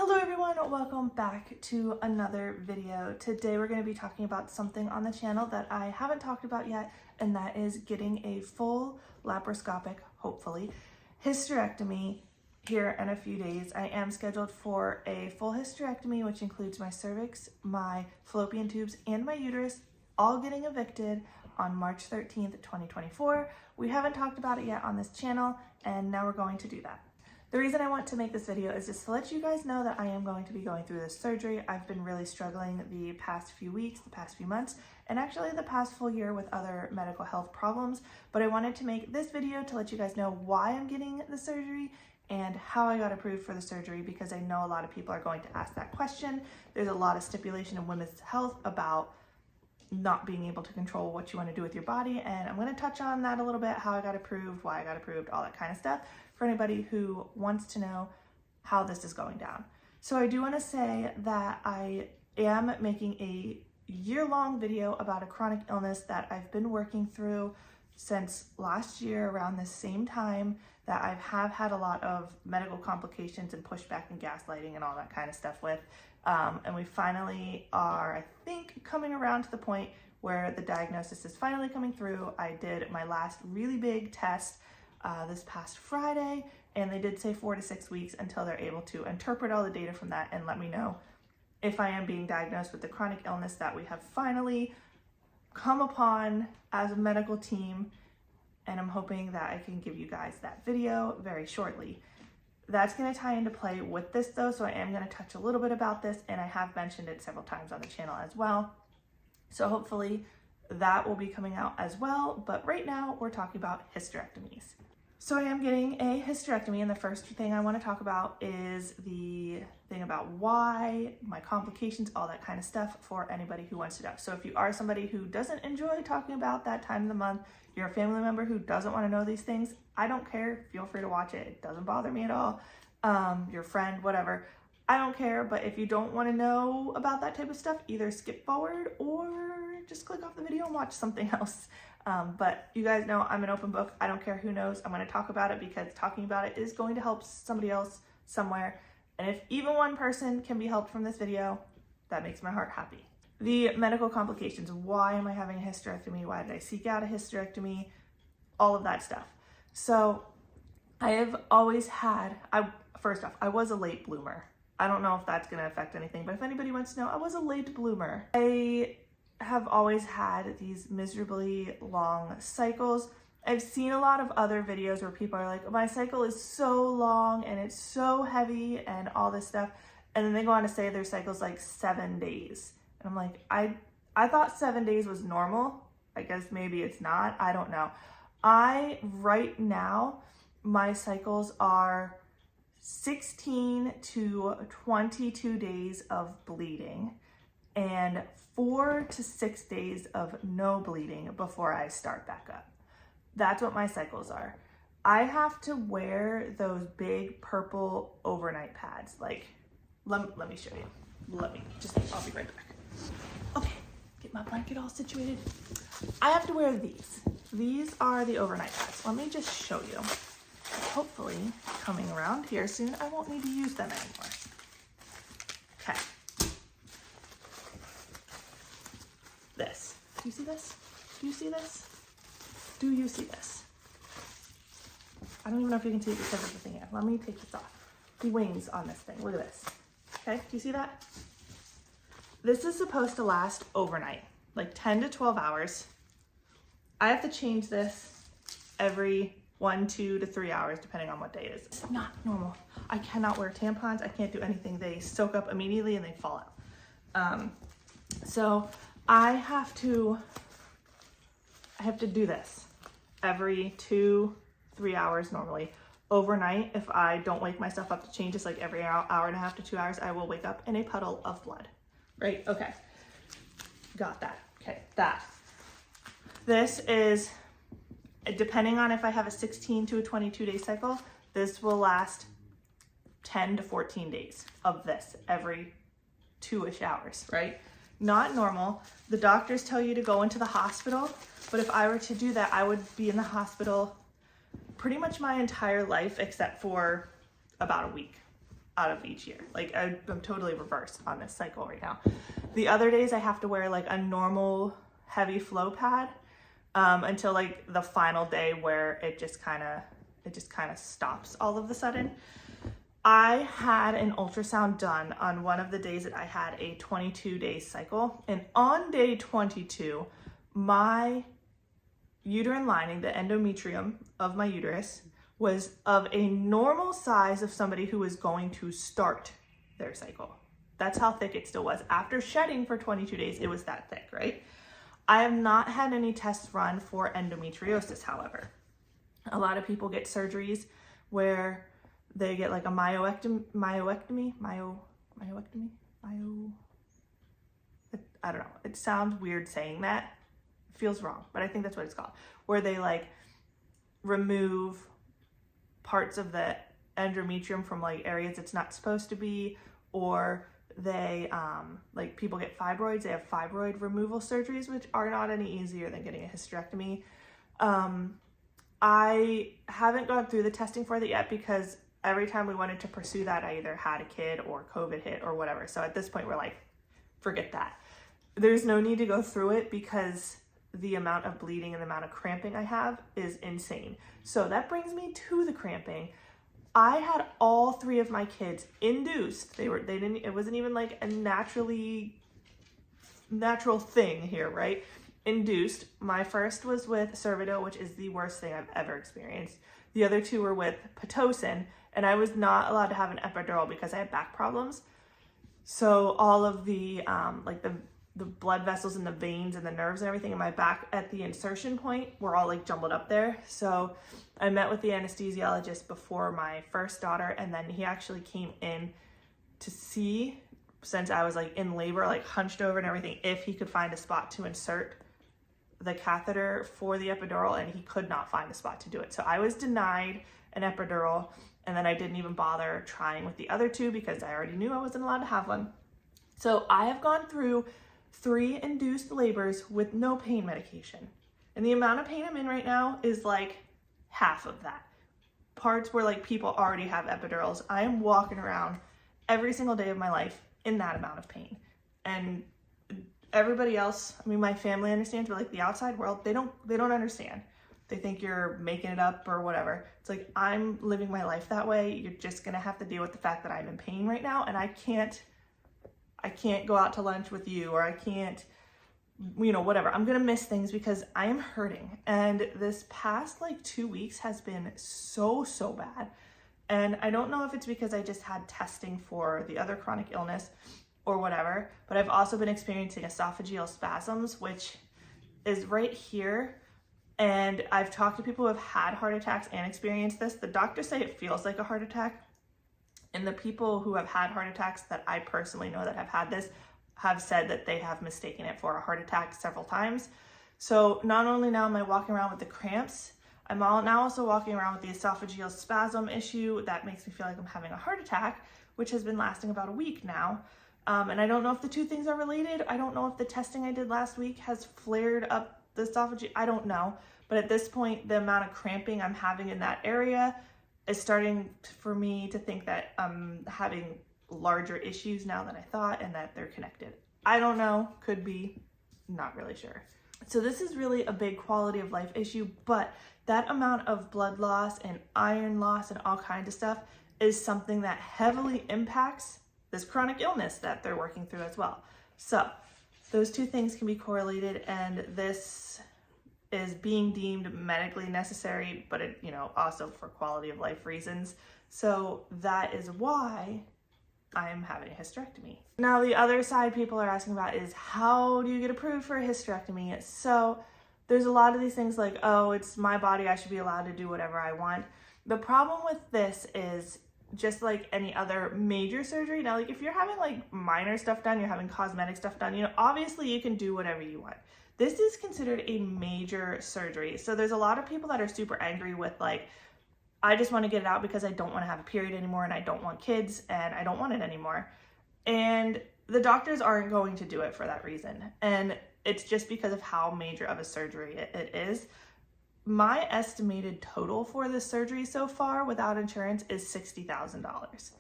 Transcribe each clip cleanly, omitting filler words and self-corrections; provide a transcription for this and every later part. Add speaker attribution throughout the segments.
Speaker 1: Hello everyone, welcome back to another video. Today we're going to be talking about something on the channel that I haven't talked about yet, and that is getting a full laparoscopic, hopefully, hysterectomy here in a few days. I am scheduled for a full hysterectomy, which includes my cervix, my fallopian tubes, and my uterus, all getting evicted on March 13th, 2024. We haven't talked about it yet on this channel, and now we're going to do that. The reason I want to make this video is just to let you guys know that I am going to be going through this surgery. I've been really struggling the past few weeks, the past few months, and actually the past full year with other medical health problems. But I wanted to make this video to let you guys know why I'm getting the surgery and how I got approved for the surgery, because I know a lot of people are going to ask that question. There's a lot of stipulation in women's health about not being able to control what you want to do with your body, and I'm going to touch on that a little bit, how I got approved, why I got approved, all that kind of stuff, for anybody who wants to know how this is going down. So I do want to say that I am making a year-long video about a chronic illness that I've been working through since last year around the same time, that I have had a lot of medical complications and pushback and gaslighting and all that kind of stuff with. And we finally are, I think, coming around to the point where the diagnosis is finally coming through. I did my last really big test this past Friday, and they did say 4 to 6 weeks until they're able to interpret all the data from that and let me know if I am being diagnosed with the chronic illness that we have finally come upon as a medical team. And I'm hoping that I can give you guys that video very shortly. That's going to tie into play with this though, so I am going to touch a little bit about this, and I have mentioned it several times on the channel as well. So hopefully that will be coming out as well, but right now we're talking about hysterectomies. So I am getting a hysterectomy, and the first thing I want to talk about is the thing about why, my complications, all that kind of stuff for anybody who wants to know. So if you are somebody who doesn't enjoy talking about that time of the month, you're a family member who doesn't want to know these things, I don't care. Feel free to watch it. It doesn't bother me at all. Your friend, whatever. I don't care, but if you don't want to know about that type of stuff, either skip forward or just click off the video and watch something else. But you guys know I'm an open book. I don't care who knows. I'm going to talk about it because talking about it is going to help somebody else somewhere. And if even one person can be helped from this video, that makes my heart happy. The medical complications. Why am I having a hysterectomy? Why did I seek out a hysterectomy? All of that stuff. So I have always had, first off, I was a late bloomer. I don't know if that's going to affect anything, but if anybody wants to know, I was a late bloomer. I have always had these miserably long cycles. I've seen a lot of other videos where people are like, my cycle is so long and it's so heavy and all this stuff. And then they go on to say their cycle's like 7 days. And I'm like, I thought 7 days was normal. I guess maybe it's not. I don't know. Right now, my cycles are 16 to 22 days of bleeding and 4 to 6 days of no bleeding before I start back up. That's what my cycles are. I have to wear those big purple overnight pads. Like, let me show you. I'll be right back. Okay, get my blanket all situated. I have to wear these. These are the overnight pads. Let me just show you. Hopefully, coming around here soon, I won't need to use them anymore. Okay. This. Do you see this? Do you see this? Do you see this? I don't even know if you can see it because of the thing here. Let me take this off. The wings on this thing. Look at this. Okay, do you see that? This is supposed to last overnight, like 10 to 12 hours. I have to change this every 1, 2 to 3 hours, depending on what day it is. It's not normal. I cannot wear tampons. I can't do anything. They soak up immediately and they fall out. So I have to do this every 2-3 hours normally. Overnight, if I don't wake myself up to change this, like every hour and a half to 2 hours, I will wake up in a puddle of blood. Right? Okay. Got that. Okay. This is, depending on if I have a 16 to a 22 day cycle, this will last 10 to 14 days of this every 2-ish hours, right? Not normal. The doctors tell you to go into the hospital, but if I were to do that, I would be in the hospital pretty much my entire life except for about a week. out of each year. Like I'm totally reversed on this cycle right now. The other days I have to wear like a normal heavy flow pad until like the final day where it just kind of stops all of a sudden. I had an ultrasound done on one of the days that I had a 22-day cycle, and on day 22 my uterine lining, the endometrium of my uterus, was of a normal size of somebody who was going to start their cycle. That's how thick it still was. After shedding for 22 days, it was that thick, right? I have not had any tests run for endometriosis, however. A lot of people get surgeries where they get like a myomectomy. I don't know. It sounds weird saying that. It feels wrong, but I think that's what it's called. Where they like remove parts of the endometrium from like areas it's not supposed to be, or they like people get fibroids, they have fibroid removal surgeries, which are not any easier than getting a hysterectomy. I haven't gone through the testing for that yet because every time we wanted to pursue that, I either had a kid or COVID hit or whatever. So at this point we're like, forget that. There's no need to go through it because the amount of bleeding and the amount of cramping I have is insane. So that brings me to the cramping. I had all 3 of my kids induced. It wasn't even like a natural thing here, right? Induced. My first was with Cervidil, which is the worst thing I've ever experienced. The other 2 were with Pitocin, and I was not allowed to have an epidural because I had back problems. So all of the like the blood vessels and the veins and the nerves and everything in my back at the insertion point were all like jumbled up there. So I met with the anesthesiologist before my first daughter, and then he actually came in to see, since I was like in labor, like hunched over and everything, if he could find a spot to insert the catheter for the epidural, and he could not find a spot to do it. So I was denied an epidural, and then I didn't even bother trying with the other 2 because I already knew I wasn't allowed to have one. So I have gone through 3 induced labors with no pain medication. And the amount of pain I'm in right now is like half of that. Parts where like people already have epidurals, I am walking around every single day of my life in that amount of pain. And everybody else, I mean, my family understands, but like the outside world, they don't understand. They think you're making it up or whatever. It's like, I'm living my life that way. You're just gonna have to deal with the fact that I'm in pain right now, and I can't go out to lunch with you, or I can't, whatever. I'm gonna miss things because I am hurting. And this past like 2 weeks has been so bad. And I don't know if it's because I just had testing for the other chronic illness or whatever, but I've also been experiencing esophageal spasms, which is right here. And I've talked to people who have had heart attacks and experienced this. The doctors say it feels like a heart attack. And the people who have had heart attacks that I personally know that have had this have said that they have mistaken it for a heart attack several times. So not only now am I walking around with the cramps, I'm now also walking around with the esophageal spasm issue. That makes me feel like I'm having a heart attack, which has been lasting about a week now. And I don't know if the 2 things are related. I don't know if the testing I did last week has flared up the esophagus. I don't know. But at this point, the amount of cramping I'm having in that area is starting for me to think that I'm having larger issues now than I thought, and that they're connected. I don't know, could be, not really sure. So this is really a big quality of life issue, but that amount of blood loss and iron loss and all kinds of stuff is something that heavily impacts this chronic illness that they're working through as well. So those 2 things can be correlated, and this is being deemed medically necessary, but it, also for quality of life reasons. So that is why I am having a hysterectomy. Now, the other side people are asking about is, how do you get approved for a hysterectomy? So there's a lot of these things like, oh, it's my body, I should be allowed to do whatever I want. The problem with this is, just like any other major surgery, now like if you're having like minor stuff done, you're having cosmetic stuff done, obviously you can do whatever you want. This is considered a major surgery. So there's a lot of people that are super angry with like, I just want to get it out because I don't want to have a period anymore, and I don't want kids, and I don't want it anymore. And the doctors aren't going to do it for that reason. And it's just because of how major of a surgery it is. My estimated total for this surgery so far without insurance is $60,000.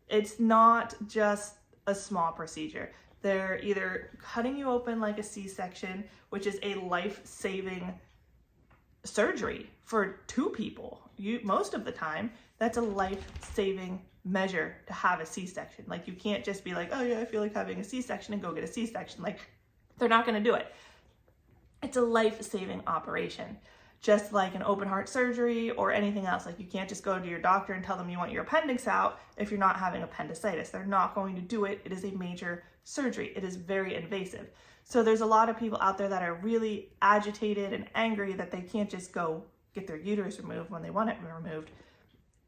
Speaker 1: It's not just a small procedure. They're either cutting you open like a C-section, which is a life-saving surgery for two people. Most of the time, that's a life-saving measure to have a C-section. Like, you can't just be like, oh yeah, I feel like having a C-section and go get a C-section. Like, they're not going to do it. It's a life-saving operation. Just like an open heart surgery or anything else. Like, you can't just go to your doctor and tell them you want your appendix out if you're not having appendicitis. They're not going to do it. It is a major surgery. It is very invasive. So there's a lot of people out there that are really agitated and angry that they can't just go get their uterus removed when they want it removed.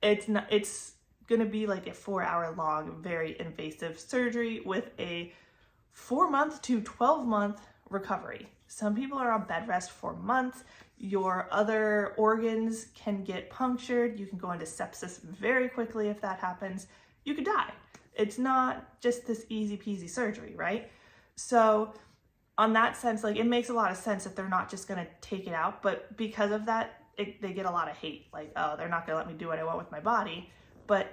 Speaker 1: It's going to be like a 4-hour long, very invasive surgery with a 4-month to 12-month recovery. Some people are on bed rest for months. Your other organs can get punctured. You can go into sepsis very quickly if that happens. You could die. It's not just this easy peasy surgery, right? So on that sense, like, it makes a lot of sense that they're not just going to take it out, but because of that, they get a lot of hate. Like, oh, they're not going to let me do what I want with my body, but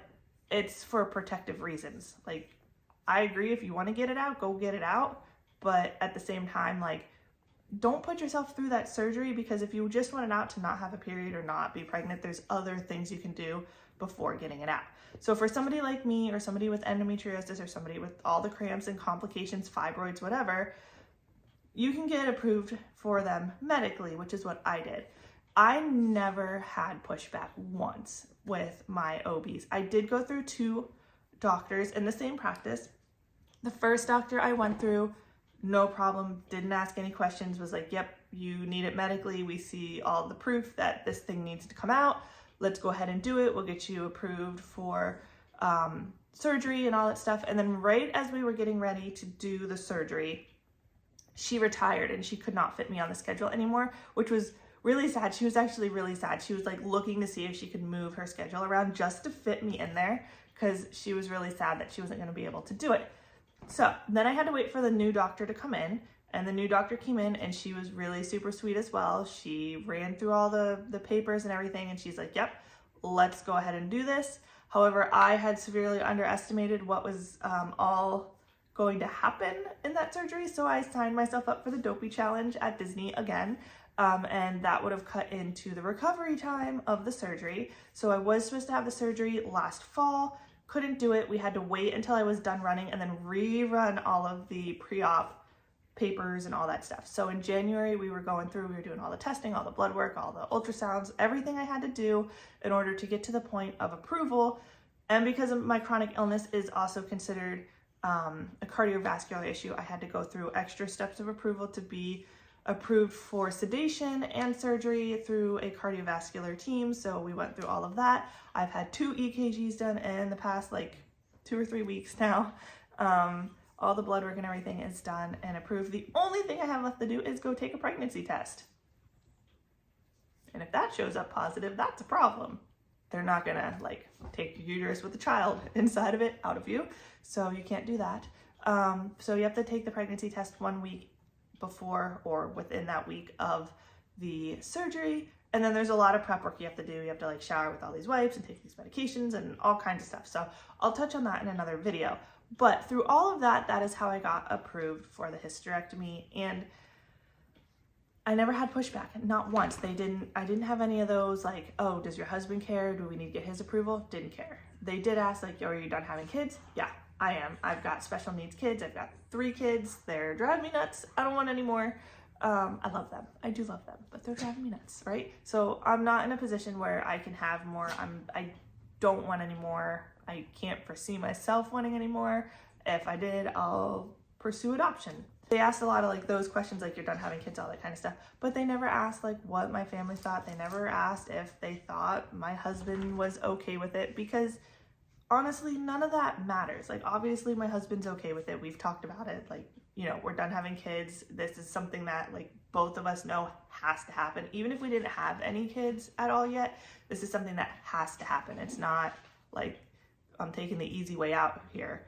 Speaker 1: it's for protective reasons. Like, I agree, if you want to get it out, go get it out. But at the same time, like, don't put yourself through that surgery, because if you just want it out to not have a period or not be pregnant, there's other things you can do before getting it out. So for somebody like me, or somebody with endometriosis, or somebody with all the cramps and complications, fibroids, whatever, you can get approved for them medically, which is what I did. I never had pushback once with my OBs. I did go through 2 doctors in the same practice. The first doctor I went through, no problem, didn't ask any questions, was like, yep, you need it medically. We see all the proof that this thing needs to come out. Let's go ahead and do it. We'll get you approved for surgery and all that stuff. And then right as we were getting ready to do the surgery, she retired and she could not fit me on the schedule anymore, which was really sad. She was actually really sad. She was like looking to see if she could move her schedule around just to fit me in there, because she was really sad that she wasn't going to be able to do it. So then I had to wait for the new doctor to come in, and the new doctor came in, and she was really super sweet as well. She ran through all the papers and everything, and she's like, yep, let's go ahead and do this. However, I had severely underestimated what was all going to happen in that surgery, so I signed myself up for the Dopey Challenge at Disney again, and that would have cut into the recovery time of the surgery. So I was supposed to have the surgery last fall. Couldn't do it. We had to wait until I was done running and then rerun all of the pre-op papers and all that stuff. So in January, we were going through, we were doing all the testing, all the blood work, all the ultrasounds, everything I had to do in order to get to the point of approval. And because of my chronic illness is also considered a cardiovascular issue, I had to go through extra steps of approval to be approved for sedation and surgery through a cardiovascular team. So we went through all of that. I've had 2 EKGs done in the past like 2 or 3 weeks now. All the blood work and everything is done and approved. The only thing I have left to do is go take a pregnancy test. And if that shows up positive, that's a problem. They're not gonna like take your uterus with a child inside of it out of you. So you can't do that. So you have to take the pregnancy test 1 week before or within that week of the surgery. And then there's a lot of prep work you have to do. You have to like shower with all these wipes and take these medications and all kinds of stuff. So I'll touch on that in another video. But through all of that, that is how I got approved for the hysterectomy. And I never had pushback, not once. I didn't have any of those like, oh, does your husband care? Do we need to get his approval? Didn't care. They did ask like, are you done having kids? Yeah, I am. I've got special needs kids. I've got 3 kids. They're driving me nuts. I don't want any more. I love them. I do love them, but they're driving me nuts, right? So I'm not in a position where I can have more. I don't want any more. I can't foresee myself wanting any more. If I did, I'll pursue adoption. They asked a lot of like those questions, like you're done having kids, all that kind of stuff, but they never asked like what my family thought. They never asked if they thought my husband was okay with it, because honestly, none of that matters. Like, obviously my husband's okay with it. We've talked about it. Like, you know, we're done having kids. This is something that like both of us know has to happen. Even if we didn't have any kids at all yet, this is something that has to happen. It's not like I'm taking the easy way out here.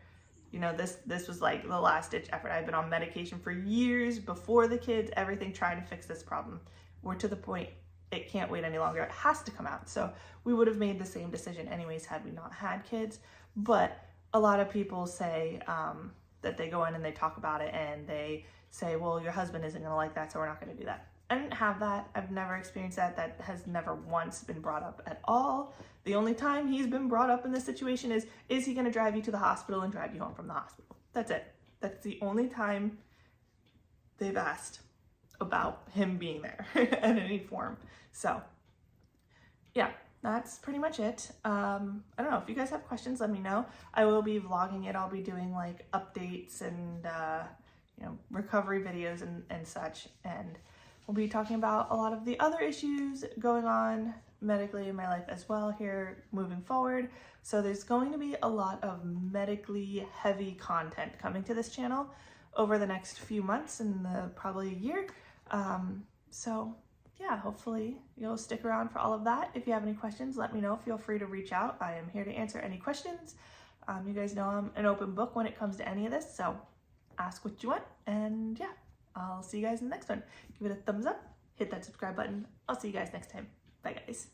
Speaker 1: You know, this was like the last ditch effort. I've been on medication for years before the kids, everything trying to fix this problem. We're to the point it can't wait any longer. It has to come out. So we would have made the same decision anyways had we not had kids. But a lot of people say that they go in and they talk about it and they say, well, your husband isn't gonna like that, so we're not gonna do that. I didn't have that. I've never experienced that. That has never once been brought up at all. The only time he's been brought up in this situation is he gonna drive you to the hospital and drive you home from the hospital? That's it. That's the only time they've asked about him being there in any form. So yeah, that's pretty much it. I don't know, if you guys have questions, let me know. I will be vlogging it. I'll be doing like updates and you know, recovery videos and such, and we'll be talking about a lot of the other issues going on medically in my life as well here moving forward. So there's going to be a lot of medically heavy content coming to this channel over the next few months and probably a year. So yeah, hopefully you'll stick around for all of that. If you have any questions, let me know. Feel free to reach out. I am here to answer any questions. You guys know I'm an open book when it comes to any of this, so ask what you want, and yeah, I'll see you guys in the next one. Give it a thumbs up, hit that subscribe button. I'll see you guys next time. Bye guys.